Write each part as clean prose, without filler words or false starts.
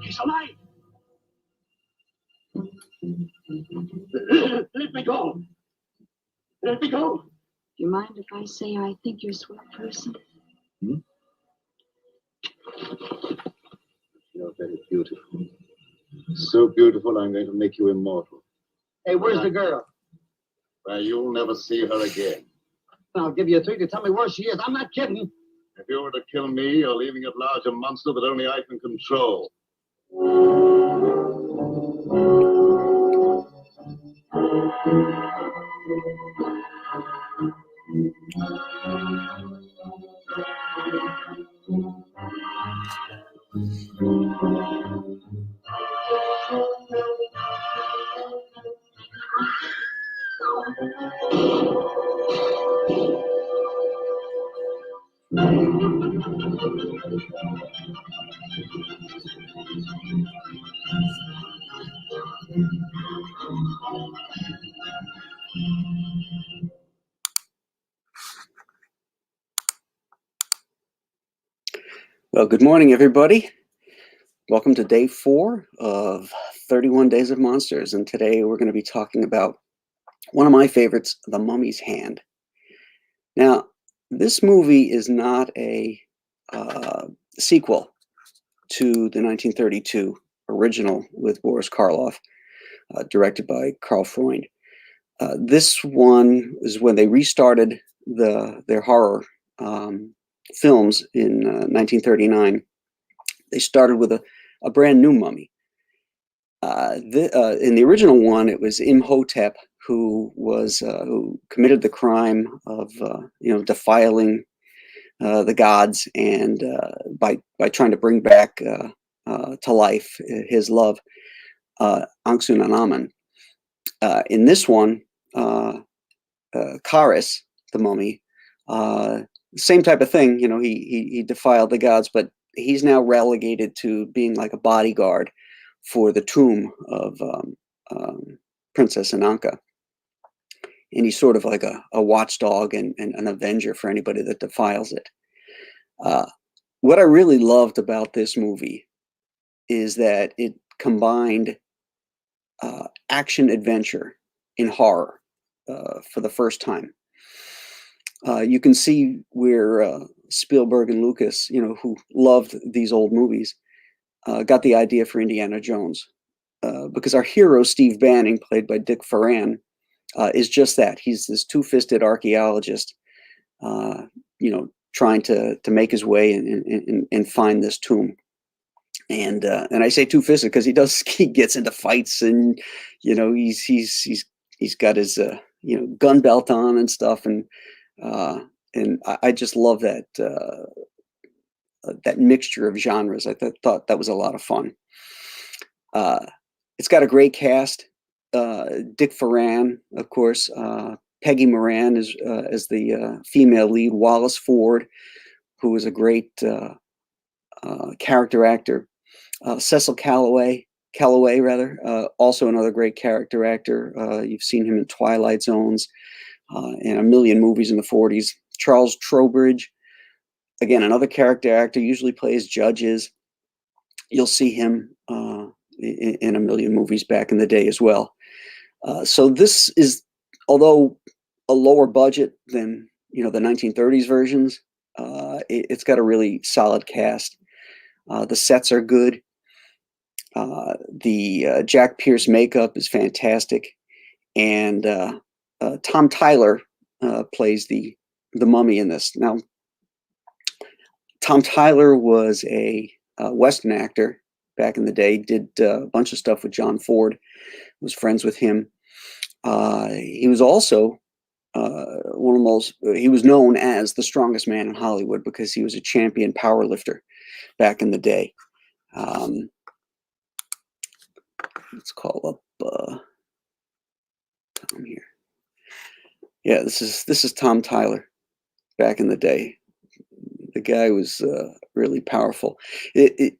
He's alive. Let me go. Let me go. Do you mind if I say I think you're a swell person? Hmm? You're very beautiful. So beautiful, I'm going to make you immortal. Hey, where's the girl? Why, you'll never see her again. I'll give you a treat to tell me where she is. I'm not kidding. If you were to kill me, you're leaving at large a monster that only I can control. Well, good morning, everybody. Welcome to day 4 of 31 Days of Monsters. And today we're going to be talking about one of my favorites, The Mummy's Hand. Now, this movie is not a sequel to the 1932 original with Boris Karloff, directed by Karl Freund. This one is when they restarted their horror films in 1939. They started with a brand new mummy. In the original one, it was Imhotep who committed the crime of defiling the gods, and by trying to bring back to life his love, Ankhsunanamen. In this one, Karis, the mummy, same type of thing. You know, he defiled the gods, but he's now relegated to being like a bodyguard for the tomb of Princess Ananka. And he's sort of like a watchdog and an avenger for anybody that defiles it. What I really loved about this movie is that it combined action adventure in horror for the first time. You can see where Spielberg and Lucas, who loved these old movies, got the idea for Indiana Jones. Because our hero, Steve Banning, played by Dick Foran, is just that. He's this two-fisted archaeologist, trying to make his way and find this tomb. And I say two-fisted because he gets into fights, and he's got his gun belt on and stuff, and I just love that that mixture of genres. I thought that was a lot of fun. It's got a great cast. Dick Foran, of course. Peggy Moran as the female lead. Wallace Ford, who is a great character actor. Cecil Calloway, also another great character actor. You've seen him in Twilight Zones and a million movies in the 40s. Charles Trowbridge, again, another character actor, usually plays judges. You'll see him in a million movies back in the day as well. So this is, although a lower budget than the 1930s versions, it's got a really solid cast. The sets are good. The Jack Pierce makeup is fantastic, and Tom Tyler plays the mummy in this. Now, Tom Tyler was a Western actor back in the day. Did a bunch of stuff with John Ford. Was friends with him. He was also one of the most. He was known as the strongest man in Hollywood because he was a champion power lifter back in the day. Let's call up Tom here. Yeah, this is Tom Tyler back in the day. The guy was really powerful. A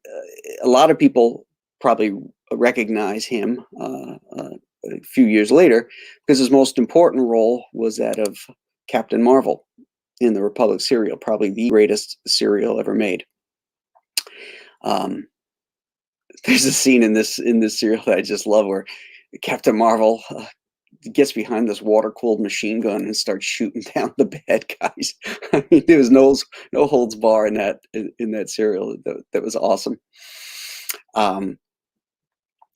lot of people probably recognize him a few years later because his most important role was that of Captain Marvel in the Republic serial, probably the greatest serial ever made. There's a scene in this serial that I just love where Captain Marvel gets behind this water-cooled machine gun and starts shooting down the bad guys. I mean, there was no holds bar in that serial. That was awesome.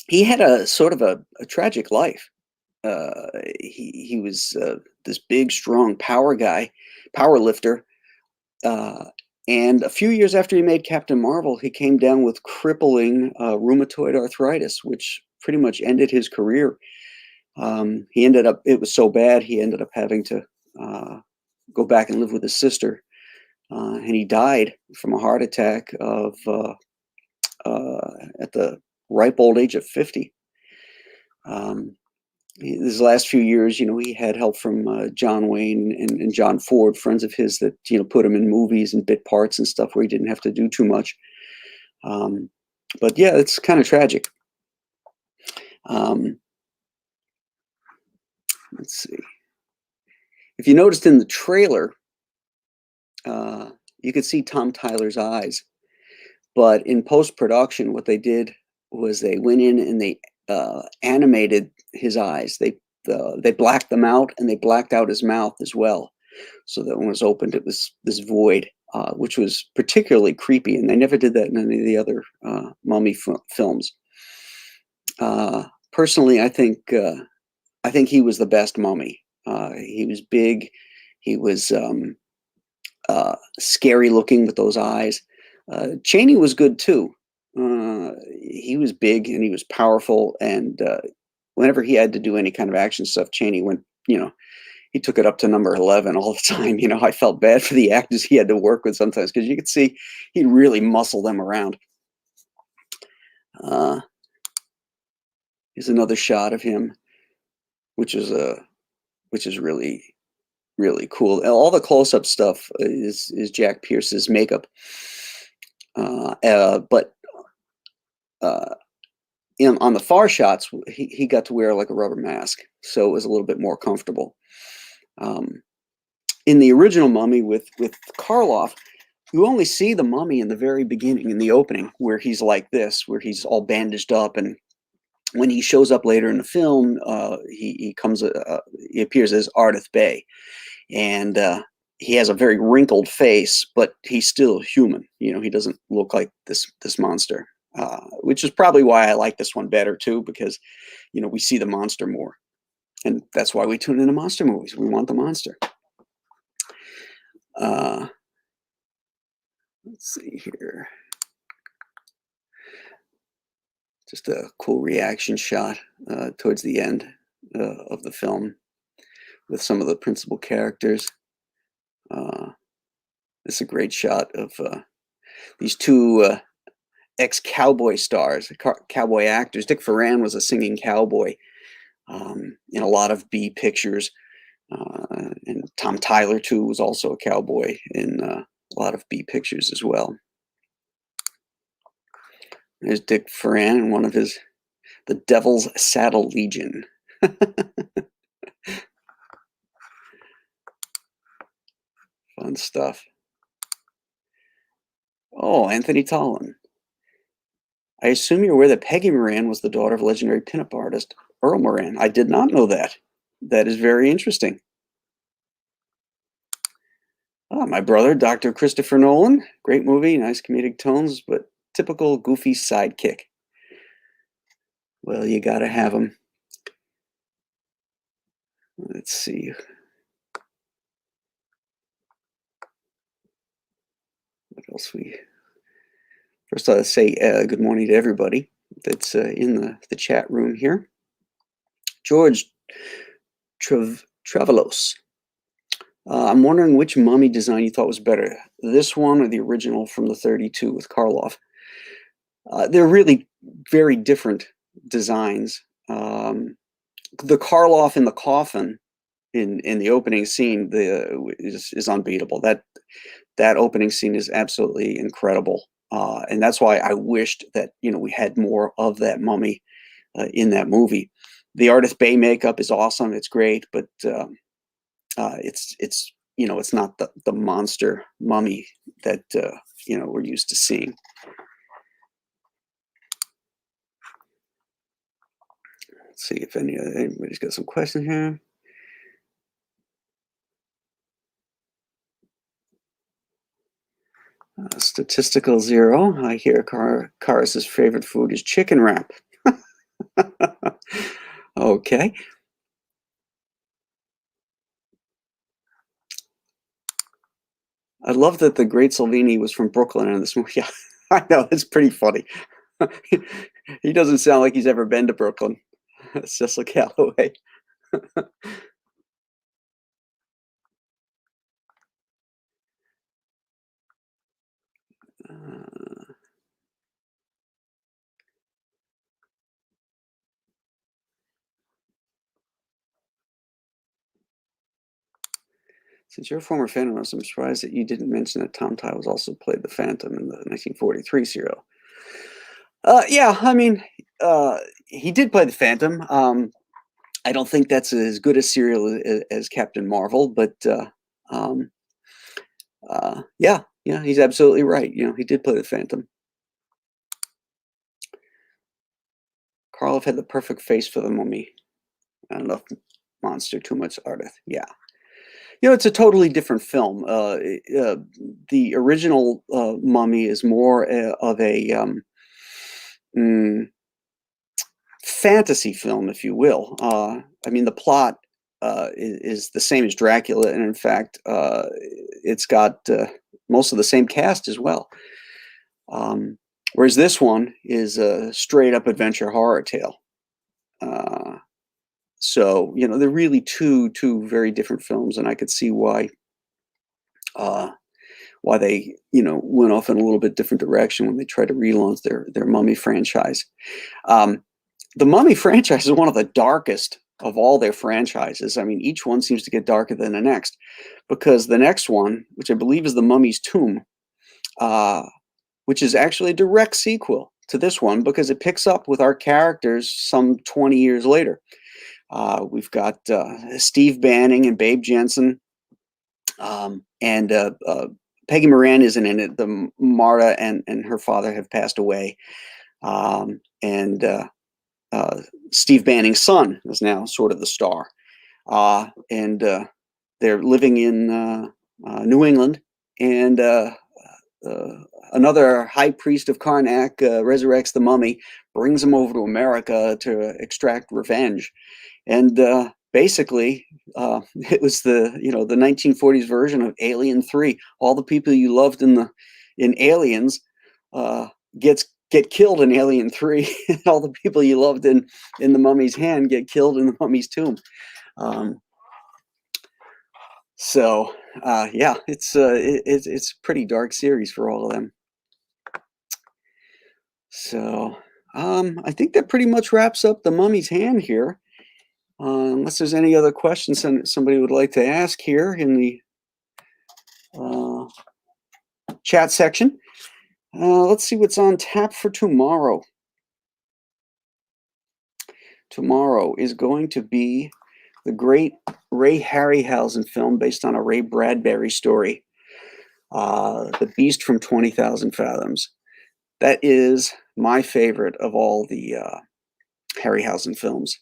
He had a sort of a tragic life. He was this big, strong power guy, power lifter. And a few years after he made Captain Marvel, he came down with crippling rheumatoid arthritis, which pretty much ended his career. He ended up, it was so bad, he ended up having to go back and live with his sister. And he died from a heart attack at the ripe old age of 50. His last few years, he had help from John Wayne and John Ford, friends of his that, put him in movies and bit parts and stuff where he didn't have to do too much. But yeah, it's kind of tragic. Let's see. If you noticed in the trailer, you could see Tom Tyler's eyes. But in post-production, what they did was they went in and they animated his eyes. They blacked them out, and they blacked out his mouth as well, so that when it was opened, it was this void, which was particularly creepy. And they never did that in any of the other mummy films. Personally, I think he was the best mummy. He was big. He was scary looking with those eyes. Chaney was good too. He was big and he was powerful, and whenever he had to do any kind of action stuff, Chaney went, he took it up to number 11 all the time. I felt bad for the actors he had to work with sometimes, because you could see he'd really muscle them around. Here's another shot of him, which is really, really cool. All the close-up stuff is Jack Pierce's makeup, but on the far shots, he got to wear like a rubber mask, so it was a little bit more comfortable. In the original Mummy with Karloff, you only see the mummy in the very beginning, in the opening, where he's like this, where he's all bandaged up, and when he shows up later in the film, he appears as Ardith Bay, and he has a very wrinkled face, but he's still human. He doesn't look like this monster, which is probably why I like this one better too, because we see the monster more, and that's why we tune into monster movies. We want the monster. Let's see here. Just a cool reaction shot towards the end of the film with some of the principal characters. It's a great shot of these two ex-cowboy stars, cowboy actors. Dick Foran was a singing cowboy in a lot of B pictures. And Tom Tyler, too, was also a cowboy in a lot of B pictures as well. There's Dick Foran in one of his, The Devil's Saddle Legion. Fun stuff. Oh, Anthony Tollin. I assume you're aware that Peggy Moran was the daughter of legendary pinup artist Earl Moran. I did not know that. That is very interesting. Oh, my brother, Dr. Christopher Nolan. Great movie, nice comedic tones, but typical goofy sidekick. Well, you gotta have him. Let's see. What else First, I'll say good morning to everybody that's in the chat room here. George Travalos. I'm wondering which mummy design you thought was better, this one or the original from the 32 with Karloff. They're really very different designs. The Karloff in the coffin in the opening scene is unbeatable. That opening scene is absolutely incredible, and that's why I wished that we had more of that mummy in that movie. The Ardith Bay makeup is awesome; it's great, but it's not the monster mummy that we're used to seeing. Let's see if anybody's got some questions here. Statistical 0. I hear Karis's favorite food is chicken wrap. Okay. I love that the great Salvini was from Brooklyn in this movie. Yeah, I know, it's pretty funny. He doesn't sound like he's ever been to Brooklyn. Cecil Calloway. Since you're a former fan of ours, I'm surprised that you didn't mention that Tom Tiles also played the Phantom in the 1943 serial. Yeah, I mean, he did play the Phantom. I don't think that's as good a serial as Captain Marvel, but yeah, he's absolutely right. He did play the Phantom. Karloff had the perfect face for the mummy. I don't know if monster too much artist. Yeah. It's a totally different film. The original Mummy is more of a fantasy film, if you will. I mean, the plot is the same as Dracula, and in fact, it's got most of the same cast as well. Whereas this one is a straight-up adventure horror tale. So they're really two very different films, and I could see why they went off in a little bit different direction when they tried to relaunch their Mummy franchise. The Mummy franchise is one of the darkest of all their franchises. I mean, each one seems to get darker than the next, because the next one, which I believe is The Mummy's Tomb, which is actually a direct sequel to this one because it picks up with our characters some 20 years later. We've got Steve Banning and Babe Jensen, and Peggy Moran isn't in it. The Marta and her father have passed away, and Steve Banning's son is now sort of the star, and they're living in New England, and another high priest of Karnak resurrects the mummy, brings him over to America to extract revenge. And basically, it was the 1940s version of Alien 3. All the people you loved in Aliens get killed in Alien 3, and all the people you loved in the Mummy's Hand get killed in the Mummy's Tomb. So yeah, it's a pretty dark series for all of them. So I think that pretty much wraps up the Mummy's Hand here. Unless there's any other questions somebody would like to ask here in the chat section. Let's see what's on tap for tomorrow. Tomorrow is going to be the great Ray Harryhausen film based on a Ray Bradbury story, The Beast from 20,000 Fathoms. That is my favorite of all the Harryhausen films.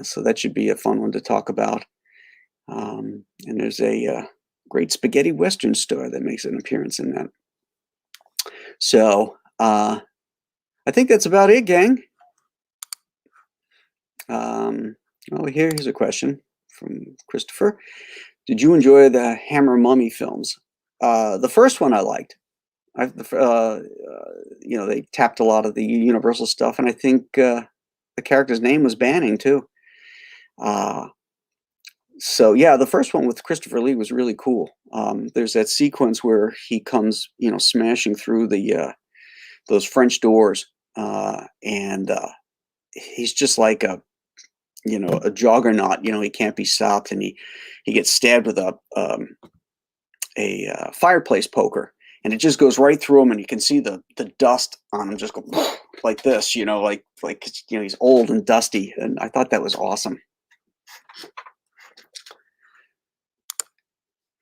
So that should be a fun one to talk about. And there's a great spaghetti western star that makes an appearance in that. So I think that's about it, gang. Here's a question from Christopher. Did you enjoy the Hammer Mummy films? The first one I liked. They tapped a lot of the Universal stuff, and I think the character's name was Banning too. So yeah, the first one with Christopher Lee was really cool. There's that sequence where he comes, smashing through those French doors, and he's just like a juggernaut. He can't be stopped, and he gets stabbed with a fireplace poker, and it just goes right through him, and you can see the dust on him just go like this, like he's old and dusty, and I thought that was awesome.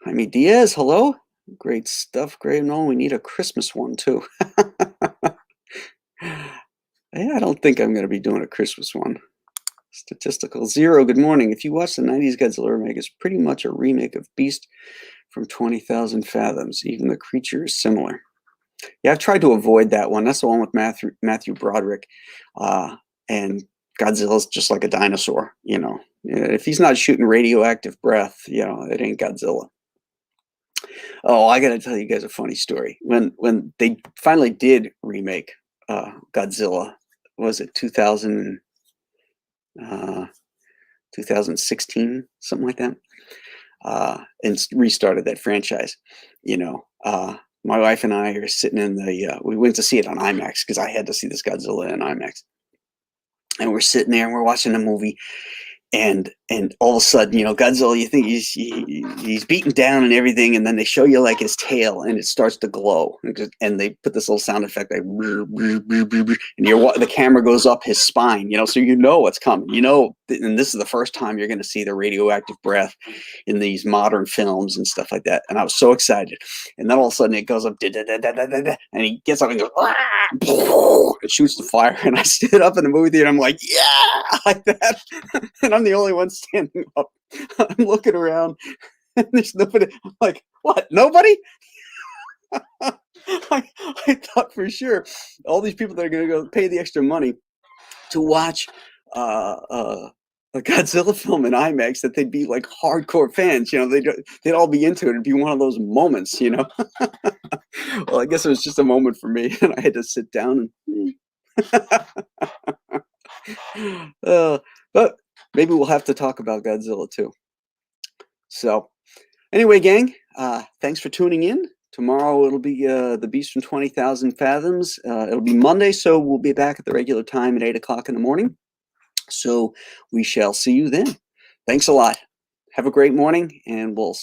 Jaime Diaz, hello. Great stuff, Grave Nolan. We need a Christmas one too. I don't think I'm going to be doing a Christmas one. Statistical Zero, good morning. If you watch the 90s Godzilla remake, it's pretty much a remake of Beast from 20,000 Fathoms. Even the creature is similar. Yeah, I've tried to avoid that one. That's the one with Matthew Broderick. And Godzilla's just like a dinosaur, you know. If he's not shooting radioactive breath, you know, it ain't Godzilla. Oh, I got to tell you guys a funny story. When they finally did remake Godzilla, was it 2016, something like that, and restarted that franchise. You know, my wife and I are sitting in the. We went to see it on IMAX because I had to see this Godzilla in IMAX, and we're sitting there and we're watching the movie. And all of a sudden, you know, Godzilla, you think he's beaten down and everything, and then they show you like his tail, and it starts to glow, and they put this little sound effect like, and the camera goes up his spine, you know, so you know what's coming, you know, and this is the first time you're going to see the radioactive breath in these modern films and stuff like that, and I was so excited, and then all of a sudden it goes up, and he gets up and goes, and shoots the fire, and I stood up in the movie theater, and I'm like, yeah, like that, and I'm the only one standing up. I'm looking around and there's nobody. I'm like, what? Nobody? I thought for sure all these people that are going to go pay the extra money to watch a Godzilla film in IMAX, that they'd be like hardcore fans. You know, they'd all be into it. It'd be one of those moments, you know. Well, I guess it was just a moment for me, and I had to sit down and. But maybe we'll have to talk about Godzilla too. So anyway, gang, thanks for tuning in. Tomorrow it'll be the Beast from 20,000 Fathoms. It'll be Monday, so we'll be back at the regular time at 8 o'clock in the morning. So we shall see you then. Thanks a lot. Have a great morning, and we'll